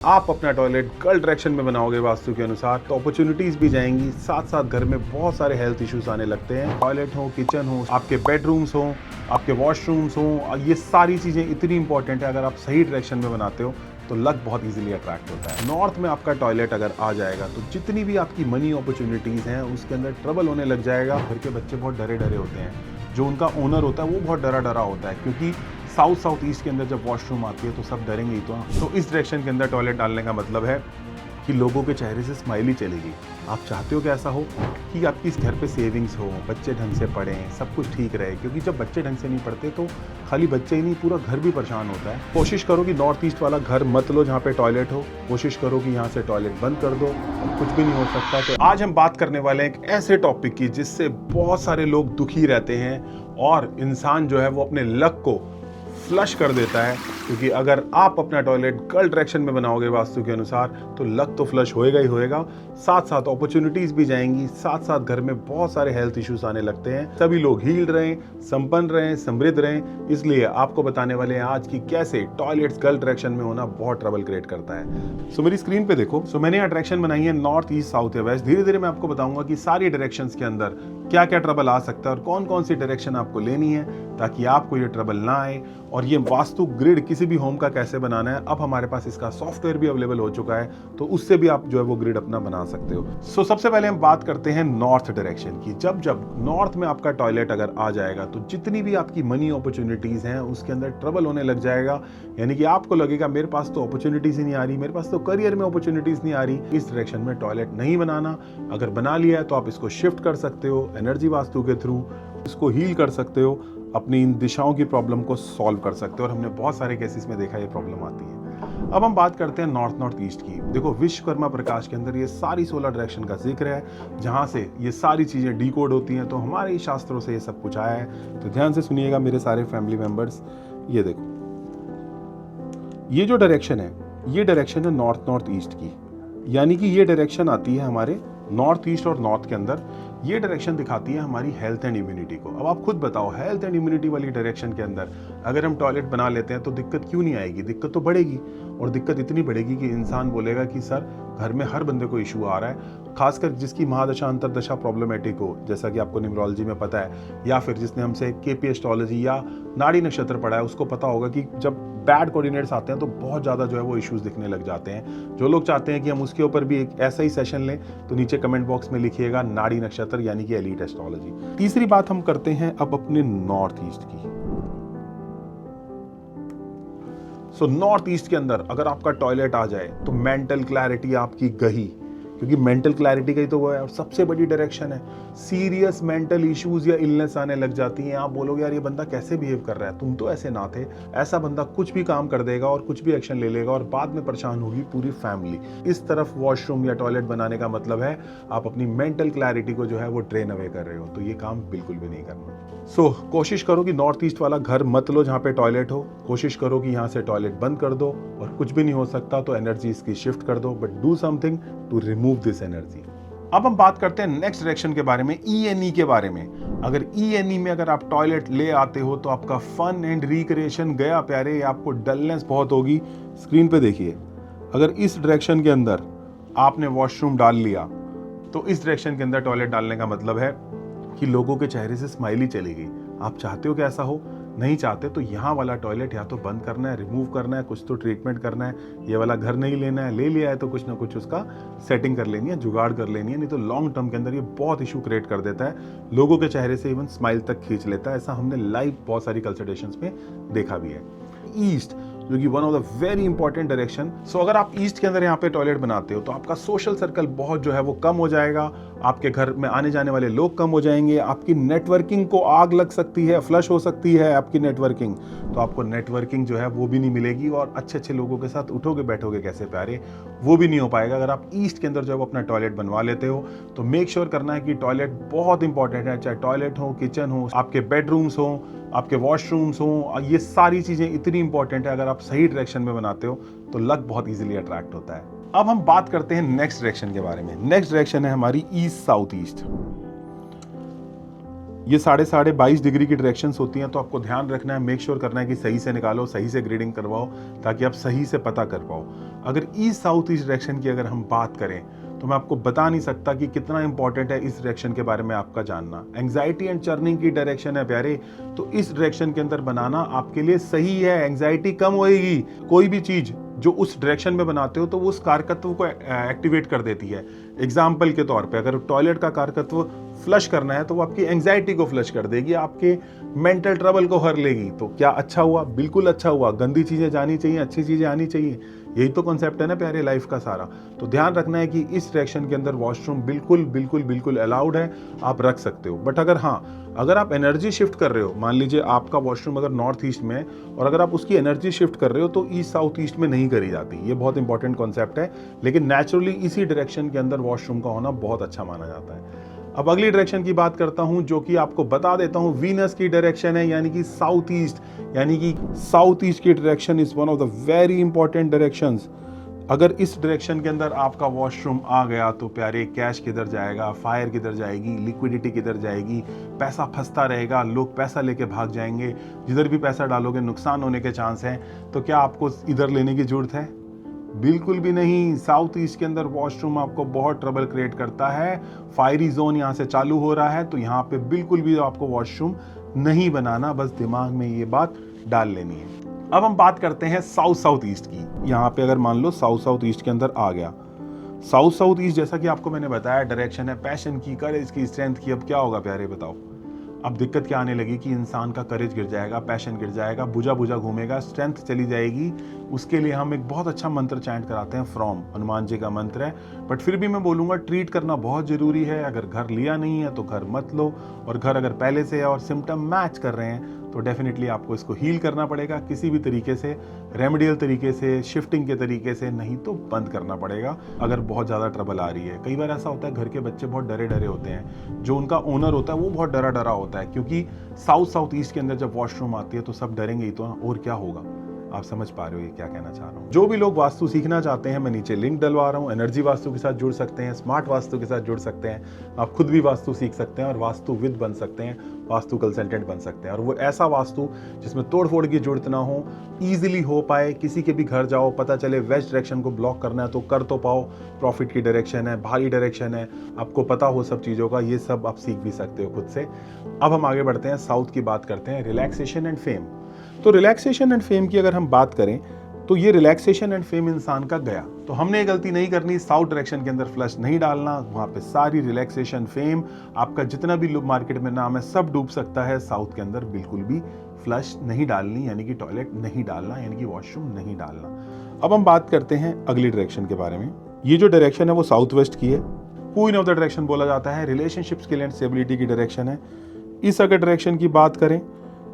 आप अपना toilet girl direction में बनाओगे वास्तु के अनुसार तो अपॉर्चुनिटीज भी जाएंगी, साथ साथ घर में बहुत सारे हेल्थ इश्यूज आने लगते हैं। टॉयलेट हो, किचन हो, आपके बेडरूम्स हो, आपके वॉशरूम्स हो, ये सारी चीजें इतनी इंपॉर्टेंट है। अगर आप सही डायरेक्शन में बनाते हो तो लक बहुत इजीली अट्रैक्ट होता है। नॉर्थ में आपका टॉयलेट अगर आ जाएगा तो जितनी भी आपकी मनी अपॉर्चुनिटीज हैं उसके अंदर ट्रबल होने लग जाएगा। घर के बच्चे बहुत डरे डरे होते हैं, जो उनका ओनर होता है वो बहुत डरा डरा होता है, क्योंकि साउथ ईस्ट के अंदर जब वॉशरूम आती है तो सब डरेंगे ही। तो इस डायरेक्शन के अंदर टॉयलेट डालने का मतलब है कि लोगों के चेहरे से स्माइली चलेगी। आप चाहते हो कि ऐसा हो कि आपकी इस घर पे सेविंग्स हो, बच्चे ढंग से पढ़ें, सब कुछ ठीक रहे, क्योंकि जब बच्चे ढंग से नहीं पढ़ते तो खाली बच्चे ही नहीं पूरा घर भी परेशान होता है। कोशिश करो कि नॉर्थ ईस्ट वाला घर मत लो जहाँ पे टॉयलेट हो। कोशिश करो कि यहाँ से टॉयलेट बंद कर दो और कुछ भी नहीं हो सकता। तो आज हम बात करने वाले हैं एक ऐसे टॉपिक की जिससे बहुत सारे लोग दुखी रहते हैं और इंसान जो है वो अपने लक को फ्लश कर देता है। क्योंकि अगर आप अपना टॉयलेट गर्ल डायरेक्शन में बनाओगे वास्तु के अनुसार तो लक तो फ्लश होएगा ही होएगा, साथ साथ अपॉर्चुनिटीज भी जाएंगी, साथ साथ घर में बहुत सारे हेल्थ इश्यूज आने लगते हैं। सभी लोग हील रहें, संपन्न रहें, समृद्ध रहें। इसलिए आपको बताने वाले हैं आज की कैसे टॉयलेट्स गर्ल डायरेक्शन में होना बहुत ट्रबल क्रिएट करता है। सो मेरी स्क्रीन पे देखो। सो मैंने यहाँ डायरेक्शन बनाई है नॉर्थ, ईस्ट, साउथ या वेस्ट। धीरे धीरे मैं आपको बताऊंगा कि सारी डायरेक्शंस के अंदर क्या क्या ट्रबल आ सकता है और कौन कौन सी डायरेक्शन आपको लेनी है ताकि आपको ये ट्रबल ना आए। और ये वास्तु ग्रिड किसी भी होम का कैसे बनाना है, अब हमारे पास इसका सॉफ्टवेयर भी अवेलेबल हो चुका है, तो उससे भी आप जो है वो ग्रिड अपना बना सकते हो। सो सबसे पहले हम बात करते हैं नॉर्थ डायरेक्शन की। जब जब नॉर्थ में आपका टॉयलेट अगर आ जाएगा तो जितनी भी आपकी मनी अपॉर्चुनिटीज हैं उसके अंदर ट्रबल होने लग जाएगा। यानी कि आपको लगेगा मेरे पास तो अपॉर्चुनिटीज ही नहीं आ रही, मेरे पास तो करियर में अपॉर्चुनिटीज नहीं आ रही। इस डायरेक्शन में टॉयलेट नहीं बनाना। अगर बना लिया है तो आप इसको शिफ्ट कर सकते हो एनर्जी वास्तु के थ्रू, इसको हील कर सकते हो, अपनी इन दिशाओं की प्रॉब्लम को सॉल्व कर सकते हो। और हमने बहुत सारे केसेस में देखा ये प्रॉब्लम आती है। अब हम बात करते हैं नॉर्थ ईस्ट की। देखो, विश्वकर्मा प्रकाश के अंदर ये सारी 16 डायरेक्शन का जिक्र है जहां से ये सारी चीजें डिकोड होती हैं। तो हमारे शास्त्रों से ये सब कुछ आया है, तो ध्यान से सुनिएगा मेरे सारे फैमिली मेंबर्स। ये देखो, ये जो डायरेक्शन है ये डायरेक्शन है नॉर्थ ईस्ट की, यानी कि ये डायरेक्शन आती है हमारे नॉर्थ ईस्ट और नॉर्थ के अंदर। ये डायरेक्शन दिखाती है हमारी हेल्थ एंड इम्यूनिटी को। अब आप खुद बताओ, हेल्थ एंड इम्यूनिटी वाली डायरेक्शन के अंदर अगर हम टॉयलेट बना लेते हैं तो दिक्कत क्यों नहीं आएगी? दिक्कत तो बढ़ेगी, और दिक्कत इतनी बढ़ेगी कि इंसान बोलेगा कि सर घर में हर बंदे को इशू आ रहा है, खासकर जिसकी महादशा अंतरदशा प्रॉब्लमेटिक हो, जैसा कि आपको न्यूमरोलॉजी में पता है, या फिर जिसने हमसे केपी एस्ट्रोलॉजी या नाड़ी नक्षत्र पढ़ा है उसको पता होगा कि जब बैड कोऑर्डिनेट्स आते हैं तो बहुत ज़्यादा जो है वो इश्यूज दिखने लग जाते हैं। जो लोग चाहते हैं कि हम उसके ऊपर भी एक ऐसा ही सेशन लें तो नीचे कमेंट बॉक्स में लिखिएगा नाड़ी नक्षत्र यानी कि एलीट एस्ट्रोलॉजी। तीसरी बात हम करते हैं अब अपने नॉर्थ ईस्ट की। सो नॉर्थ ईस्ट के अंदर अगर आपका टॉयलेट आ जाए तो मेंटल क्लैरिटी आपकी गही, क्योंकि मेंटल क्लैरिटी का ही तो वो है और सबसे बड़ी डायरेक्शन है। सीरियस मेंटल इश्यूज या इलनेस आने लग जाती हैं। आप बोलोगे यार ये बंदा कैसे बिहेव कर रहा है, तुम तो ऐसे ना थे। ऐसा बंदा कुछ भी काम कर देगा और कुछ भी एक्शन ले लेगा और बाद में परेशान होगी पूरी फैमिली। इस तरफ वॉशरूम या टॉयलेट बनाने का मतलब है आप अपनी मेंटल क्लैरिटी को जो है वो ड्रेन अवे कर रहे हो, तो ये काम बिल्कुल भी नहीं करना। सो कोशिश करो कि नॉर्थ ईस्ट वाला घर मत लो जहाँ पे टॉयलेट हो। कोशिश करो कि यहाँ से टॉयलेट बंद कर दो, और कुछ भी नहीं हो सकता तो एनर्जी इसकी शिफ्ट कर दो, but do something to remove this energy. अब हम बात करते हैं नेक्स्ट डायरेक्शन के बारे में, ENE के बारे में। अगर ENE में अगर आप टॉयलेट ले आते हो तो आपका फन एंड रिक्रिएशन गया प्यारे, आपको डलनेस बहुत होगी। स्क्रीन पे देखिए, अगर इस डायरेक्शन के अंदर आपने वॉशरूम डाल लिया तो इस डायरेक्शन के अंदर टॉयलेट डालने का मतलब है कि लोगों के चेहरे से स्माइली चलेगी। आप चाहते हो कि ऐसा हो? नहीं चाहते तो यहाँ वाला टॉयलेट या तो बंद करना है, रिमूव करना है, कुछ तो ट्रीटमेंट करना है। ये वाला घर नहीं लेना है, ले लिया है तो कुछ ना कुछ उसका सेटिंग कर लेनी है, जुगाड़ कर लेनी है, नहीं तो लॉन्ग टर्म के अंदर ये बहुत इशू क्रिएट कर देता है। लोगों के चेहरे से इवन स्माइल तक खींच लेता है। ऐसा हमने लाइव बहुत सारी कंसल्टेशंस में देखा भी है। ईस्ट जो कि one of the very important direction. So अगर आप ईस्ट के अंदर यहाँ पे टॉयलेट बनाते हो तो आपका सोशल सर्कल बहुत जो है वो कम हो जाएगा, आपके घर में आने जाने वाले लोग कम हो जाएंगे, आपकी नेटवर्किंग को आग लग सकती है, फ्लश हो सकती है आपकी नेटवर्किंग, तो आपको नेटवर्किंग जो है वो भी नहीं मिलेगी और अच्छे अच्छे लोगों के साथ उठोगे बैठोगे कैसे प्यारे, वो भी नहीं हो पाएगा। अगर आप ईस्ट के अंदर जो है वो अपना टॉयलेट बनवा लेते हो तो मेक श्योर करना है कि टॉयलेट बहुत इंपॉर्टेंट है, चाहे टॉयलेट हो, किचन हो, आपके बेडरूम्स हो, आपके वॉशरूम्स हो, ये सारी चीजें इतनी इंपॉर्टेंट है। अगर आप सही डायरेक्शन में बनाते हो तो लक बहुत इजीली अट्रैक्ट होता है। अब हम बात करते हैं नेक्स्ट डायरेक्शन के बारे में। नेक्स्ट डायरेक्शन है हमारी ईस्ट साउथ ईस्ट। ये 22.5 डिग्री की डायरेक्शंस होती हैं, तो आपको ध्यान रखना है, मेक श्योर करना है कि सही से निकालो, सही से ग्रेडिंग करवाओ, ताकि आप सही से पता कर पाओ। अगर ईस्ट साउथ ईस्ट डायरेक्शन की अगर हम बात करें तो मैं आपको बता नहीं सकता कि कितना इंपॉर्टेंट है इस डायरेक्शन के बारे में आपका जानना। एंग्जाइटी एंड चर्निंग की डायरेक्शन है प्यारे, तो इस डायरेक्शन के अंदर बनाना आपके लिए सही है। एंग्जाइटी कम होएगी, कोई भी चीज जो उस डायरेक्शन में बनाते हो तो वो उस कारकत्व को एक्टिवेट कर देती है। एग्जाम्पल के तौर पे अगर टॉयलेट का कारकत्व फ्लश करना है तो वो आपकी एंग्जाइटी को फ्लश कर देगी, आपके मेंटल ट्रबल को हर लेगी। तो क्या अच्छा हुआ? बिल्कुल अच्छा हुआ। गंदी चीजें जानी चाहिए, अच्छी चीजें आनी चाहिए, यही तो कॉन्सेप्ट है ना प्यारे लाइफ का सारा। तो ध्यान रखना है कि इस डायरेक्शन के अंदर वॉशरूम बिल्कुल बिल्कुल बिल्कुल अलाउड है, आप रख सकते हो। बट अगर आप एनर्जी शिफ्ट कर रहे हो, मान लीजिए आपका वॉशरूम अगर नॉर्थ ईस्ट में है और अगर आप उसकी एनर्जी शिफ्ट कर रहे हो तो ईस्ट साउथ ईस्ट में नहीं करी जाती। ये बहुत इंपॉर्टेंट कॉन्सेप्ट है, लेकिन नेचुरली इसी डायरेक्शन के अंदर वॉशरूम का होना बहुत अच्छा माना जाता है। अब अगली डायरेक्शन की बात करता हूं, जो कि आपको बता देता हूं वीनस की डायरेक्शन है, यानी कि साउथ ईस्ट। यानी कि साउथ ईस्ट की direction is one of the very important directions. अगर इस डायरेक्शन के अंदर आपका वॉशरूम आ गया तो प्यारे कैश किधर जाएगा, फायर किधर जाएगी, लिक्विडिटी किधर जाएगी, पैसा फंसता रहेगा, लोग पैसा लेके भाग जाएंगे, जिधर भी पैसा डालोगे नुकसान होने के चांस हैं। तो क्या आपको इधर लेने की जरूरत है? बिल्कुल भी नहीं। साउथ ईस्ट के अंदर वॉशरूम आपको बहुत ट्रबल क्रिएट करता है। फायरी जोन यहाँ से चालू हो रहा है, तो यहाँ पे बिल्कुल भी आपको वॉशरूम नहीं बनाना, बस दिमाग में ये बात डाल लेनी है। अब हम बात करते हैं साउथ साउथ ईस्ट की। यहाँ पे अगर मान लो साउथ साउथ ईस्ट के अंदर आ गया, साउथ साउथ ईस्ट जैसा कि आपको मैंने बताया डायरेक्शन है पैशन की, करेज की, स्ट्रेंथ की। अब क्या होगा प्यारे बताओ? अब दिक्कत क्या आने लगी कि इंसान का करेज गिर जाएगा, पैशन गिर जाएगा, बुझा बुझा घूमेगा, स्ट्रेंथ चली जाएगी। उसके लिए हम एक बहुत अच्छा मंत्र चैंट कराते हैं, फ्रॉम हनुमान जी का मंत्र है। बट फिर भी मैं बोलूँगा ट्रीट करना बहुत ज़रूरी है। अगर घर लिया नहीं है तो घर मत लो, और घर अगर पहले से है और सिम्टम मैच कर रहे हैं तो डेफिनेटली आपको इसको हील करना पड़ेगा किसी भी तरीके से, रेमेडियल तरीके से, शिफ्टिंग के तरीके से, नहीं तो बंद करना पड़ेगा अगर बहुत ज़्यादा ट्रबल आ रही है। कई बार ऐसा होता है घर के बच्चे बहुत डरे डरे होते हैं, जो उनका ओनर होता है वो बहुत डरा डरा होता है, क्योंकि साउथ साउथ ईस्ट के अंदर जब वॉशरूम आती है तो सब डरेंगे ही तो, और क्या होगा। आप समझ पा रहे हो ये क्या कहना चाह रहा हूँ। जो भी लोग वास्तु सीखना चाहते हैं, मैं नीचे लिंक डलवा रहा हूँ, एनर्जी वास्तु के साथ जुड़ सकते हैं, स्मार्ट वास्तु के साथ जुड़ सकते हैं, आप खुद भी वास्तु सीख सकते हैं और वास्तुविद बन सकते हैं, वास्तु कंसल्टेंट बन सकते हैं। और वो ऐसा वास्तु जिसमें तोड़ फोड़ की जरूरत ना हो, ईजिली हो पाए। किसी के भी घर जाओ, पता चले वेस्ट डायरेक्शन को ब्लॉक करना है तो कर तो पाओ, प्रॉफिट की डायरेक्शन है, भारी डायरेक्शन है, आपको पता हो सब चीज़ों का, ये सब आप सीख भी सकते हो खुद से। अब हम आगे बढ़ते हैं, साउथ की बात करते हैं, रिलैक्सेशन एंड फेम। तो रिलैक्सेशन एंड फेम की अगर हम बात करें तो ये रिलैक्सेशन एंड फेम इंसान का गया, तो हमने ये गलती नहीं करनी, साउथ डायरेक्शन के अंदर फ्लश नहीं डालना, वहां पे सारी रिलैक्सेशन फेम आपका जितना भी मार्केट में नाम है सब डूब सकता है। साउथ के अंदर बिल्कुल भी फ्लश नहीं डालनी, यानी कि टॉयलेट नहीं डालना, यानी कि वॉशरूम नहीं डालना। अब हम बात करते हैं अगली डायरेक्शन के बारे में। ये जो डायरेक्शन है वो साउथ वेस्ट की है, क्वीन ऑफ द डायरेक्शन बोला जाता है, रिलेशनशिप स्किल एंड स्टेबिलिटी की डायरेक्शन है। इस अगर डायरेक्शन की बात करें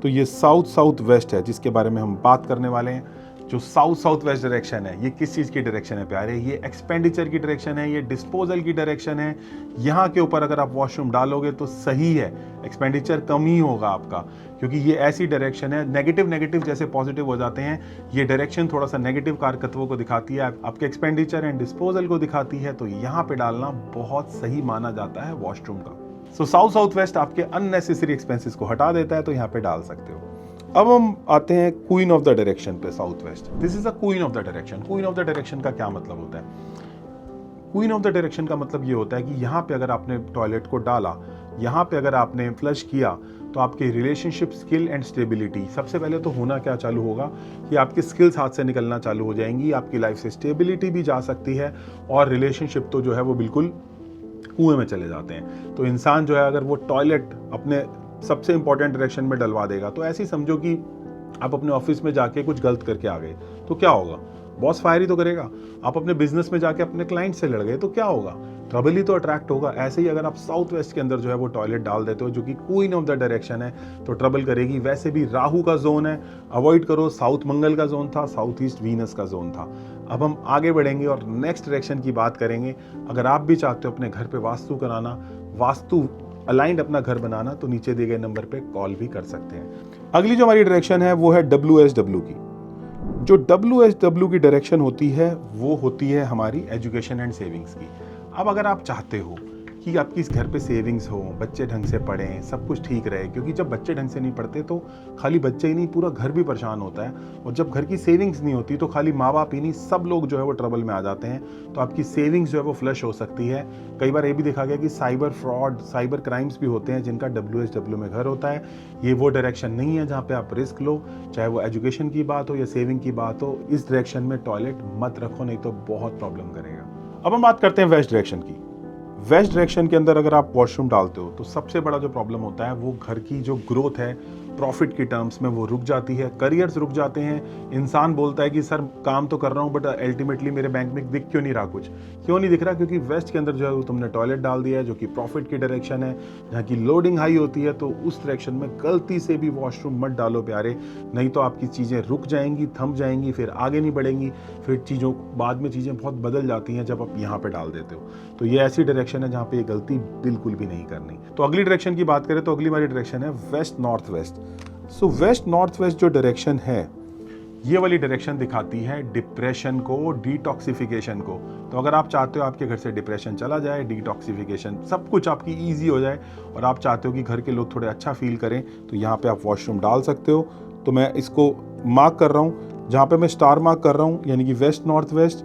तो ये साउथ साउथ वेस्ट है जिसके बारे में हम बात करने वाले हैं। जो साउथ साउथ वेस्ट डायरेक्शन है, ये किस चीज़ की डायरेक्शन है प्यारे? ये एक्सपेंडिचर की डायरेक्शन है, ये डिस्पोजल की डायरेक्शन है। यहाँ के ऊपर अगर आप वॉशरूम डालोगे तो सही है, एक्सपेंडिचर कम ही होगा आपका, क्योंकि ये ऐसी डायरेक्शन है, नेगेटिव नेगेटिव जैसे पॉजिटिव हो जाते हैं, ये डायरेक्शन थोड़ा सा नेगेटिव कारकत्वों को दिखाती है, आपके एक्सपेंडिचर एंड डिस्पोजल को दिखाती है। तो यहाँ पे डालना बहुत सही माना जाता है वॉशरूम का। सो साउथ साउथ वेस्ट आपके अननेसेसरी एक्सपेंसेस को हटा देता है, तो यहाँ पे डाल सकते हो। अब हम आते हैं क्वीन ऑफ द डायरेक्शन पे, south west. This is the queen of the direction. Queen of the direction का क्या मतलब होता है? क्वीन ऑफ द डायरेक्शन का मतलब ये होता है कि यहाँ पे अगर आपने टॉयलेट को डाला, यहाँ पे अगर आपने फ्लश किया, तो आपके रिलेशनशिप स्किल एंड स्टेबिलिटी, सबसे पहले तो होना क्या चालू होगा कि आपकी स्किल्स हाथ से निकलना चालू हो जाएंगी, आपकी लाइफ से स्टेबिलिटी भी जा सकती है, और रिलेशनशिप तो जो है वो बिल्कुल कुएं में चले जाते हैं। तो इंसान जो है अगर वो टॉयलेट अपने सबसे इंपॉर्टेंट डायरेक्शन में डलवा देगा, तो ऐसे ही समझो कि आप अपने ऑफिस में जाके कुछ गलत करके आ गए तो क्या होगा? बॉस फायर ही तो करेगा। आप अपने बिजनेस में जाके अपने क्लाइंट से लड़ गए तो क्या होगा? ट्रबल ही तो अट्रैक्ट होगा। ऐसे ही अगर आप साउथ वेस्ट के अंदर जो है वो टॉयलेट डाल देते हो, जो कि क्वीन ऑफ द डायरेक्शन है, तो ट्रबल करेगी। वैसे भी राहु का जोन है, अवॉइड करो। साउथ मंगल का जोन था, साउथ ईस्ट वीनस का जोन था। अब हम आगे बढ़ेंगे और नेक्स्ट डायरेक्शन की बात करेंगे। अगर आप भी चाहते हो अपने घर पे वास्तु कराना, वास्तु अलाइंड अपना घर बनाना, तो नीचे दिए गए नंबर पे कॉल भी कर सकते हैं। अगली जो हमारी डायरेक्शन है वो है WSW की। जो WSW की डायरेक्शन होती है वो होती है हमारी एजुकेशन एंड सेविंग्स की। अब अगर आप चाहते हो कि आपकी इस घर पे सेविंग्स हो, बच्चे ढंग से पढ़ें, सब कुछ ठीक रहे, क्योंकि जब बच्चे ढंग से नहीं पढ़ते तो खाली बच्चे ही नहीं, पूरा घर भी परेशान होता है। और जब घर की सेविंग्स नहीं होती तो खाली माँ बाप ही नहीं, सब लोग जो है वो ट्रबल में आ जाते हैं। तो आपकी सेविंग्स जो है वो फ्लश हो सकती है। कई बार ये भी देखा गया कि साइबर फ्रॉड, साइबर क्राइम्स भी होते हैं जिनका WSW में घर होता है। ये वो डायरेक्शन नहीं है जहाँ पे आप रिस्क लो, चाहे वो एजुकेशन की बात हो या सेविंग की बात हो। इस डायरेक्शन में टॉयलेट मत रखो, नहीं तो बहुत प्रॉब्लम करेगा। अब हम बात करते हैं वेस्ट डायरेक्शन की। वेस्ट डायरेक्शन के अंदर अगर आप वॉशरूम डालते हो तो सबसे बड़ा जो प्रॉब्लम होता है वो घर की जो ग्रोथ है प्रॉफिट की टर्म्स में वो रुक जाती है, करियर्स रुक जाते हैं। इंसान बोलता है कि सर काम तो कर रहा हूँ बट अल्टीमेटली मेरे बैंक में दिख क्यों नहीं रहा कुछ, क्यों नहीं दिख रहा? क्योंकि वेस्ट के अंदर जो है वो तुमने टॉयलेट डाल दिया है जो कि प्रॉफिट की डायरेक्शन है, जहाँ की लोडिंग हाई होती है। तो उस डायरेक्शन में गलती से भी वॉशरूम मत डालो प्यारे, नहीं तो आपकी चीज़ें रुक जाएंगी, थम जाएंगी, फिर आगे नहीं बढ़ेंगी, फिर चीज़ों बाद में चीज़ें बहुत बदल जाती हैं जब आप यहाँ पे डाल देते हो। तो ये ऐसी डायरेक्शन है जहाँ पे ये गलती बिल्कुल भी नहीं करनी। तो अगली डायरेक्शन की बात करें तो अगली हमारी डायरेक्शन है वेस्ट नॉर्थ वेस्ट। सो वेस्ट नॉर्थ वेस्ट जो डायरेक्शन है, ये वाली डायरेक्शन दिखाती है डिप्रेशन को, डिटॉक्सिफिकेशन को। तो अगर आप चाहते हो आपके घर से डिप्रेशन चला जाए, डिटॉक्सिफिकेशन सब कुछ आपकी इजी हो जाए और आप चाहते हो कि घर के लोग थोड़े अच्छा फील करें, तो यहाँ पे आप वॉशरूम डाल सकते हो। तो मैं इसको मार्क कर रहा हूँ, जहाँ पे मैं स्टार मार्क कर रहा हूँ, यानी कि west north west,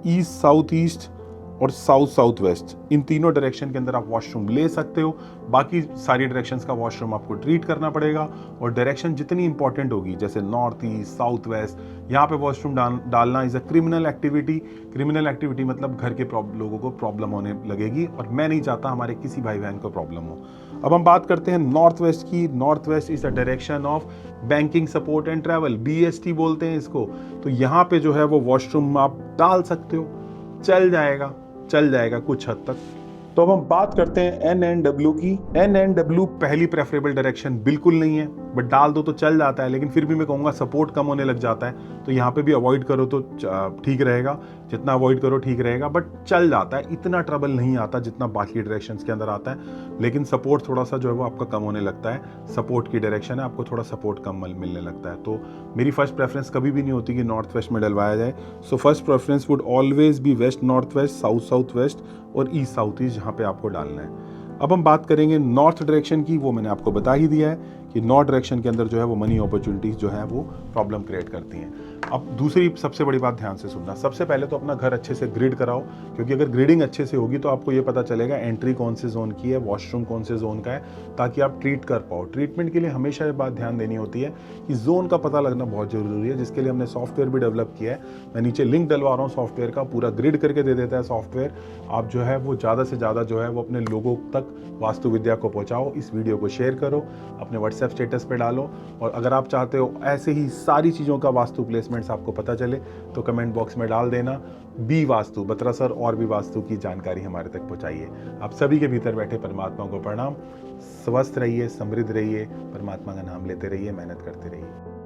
east south east और साउथ साउथ वेस्ट, इन तीनों डायरेक्शन के अंदर आप वॉशरूम ले सकते हो। बाकी सारी डायरेक्शंस का वॉशरूम आपको ट्रीट करना पड़ेगा। और डायरेक्शन जितनी इंपॉर्टेंट होगी, जैसे नॉर्थ ईस्ट, साउथ वेस्ट, यहाँ पे वॉशरूम डालना is a criminal activity. Criminal activity मतलब घर के लोगों को प्रॉब्लम होने लगेगी, और मैं नहीं चाहता हमारे किसी भाई बहन को प्रॉब्लम हो। अब हम बात करते हैं नॉर्थ वेस्ट की। North west is a direction of banking support and travel, BST बोलते हैं इसको। तो यहाँ पे जो है वो वॉशरूम आप डाल सकते हो, चल जाएगा कुछ हद तक। तो अब हम बात करते हैं NNW की। NNW पहली प्रेफरेबल डायरेक्शन बिल्कुल नहीं है, बट डाल दो तो चल जाता है, लेकिन फिर भी मैं कहूँगा सपोर्ट कम होने लग जाता है। तो यहाँ पे भी अवॉइड करो तो ठीक रहेगा, जितना अवॉइड करो ठीक रहेगा, बट चल जाता है, इतना ट्रबल नहीं आता जितना बाकी डायरेक्शंस के अंदर आता है। लेकिन सपोर्ट थोड़ा सा जो है वो आपका कम होने लगता है। सपोर्ट की डायरेक्शन है, आपको थोड़ा सपोर्ट कम मिलने लगता है। तो मेरी फर्स्ट प्रेफरेंस कभी भी नहीं होती कि नॉर्थ वेस्ट में डलवाया जाए। So first preference would always be west north west, south south west और ईस्ट साउथ ईस्ट, जहाँ पे आपको डालना है। अब हम बात करेंगे नॉर्थ डायरेक्शन की। वो मैंने आपको बता ही दिया है कि नॉर्थ डायरेक्शन के अंदर जो है वो मनी अपॉर्चुनिटीज जो है वो प्रॉब्लम क्रिएट करती हैं। अब दूसरी सबसे बड़ी बात ध्यान से सुनना, सबसे पहले तो अपना घर अच्छे से ग्रिड कराओ, क्योंकि अगर ग्रिडिंग अच्छे से होगी तो आपको ये पता चलेगा एंट्री कौन से जोन की है, वॉशरूम कौन से जोन का है, ताकि आप ट्रीट कर पाओ। ट्रीटमेंट के लिए हमेशा ये बात ध्यान देनी होती है कि जोन का पता लगना बहुत जरूरी है, जिसके लिए हमने सॉफ्टवेयर भी डेवलप किया है। मैं नीचे लिंक डलवा रहा हूँ सॉफ्टवेयर का, पूरा ग्रिड करके दे देता है सॉफ्टवेयर। आप जो है वो ज़्यादा से ज़्यादा जो है वो अपने लोगों तक वास्तु विद्या को पहुँचाओ। इस वीडियो को शेयर करो, अपने व्हाट्सएप स्टेटस पे डालो, और अगर आप चाहते हो ऐसे ही सारी चीज़ों का वास्तु प्लेसमेंट्स आपको पता चले तो कमेंट बॉक्स में डाल देना। बी वास्तु बत्रा सर और भी वास्तु की जानकारी हमारे तक पहुंचाइए। आप सभी के भीतर बैठे परमात्मा को प्रणाम। स्वस्थ रहिए, समृद्ध रहिए, परमात्मा का नाम लेते रहिए, मेहनत करते रहिए।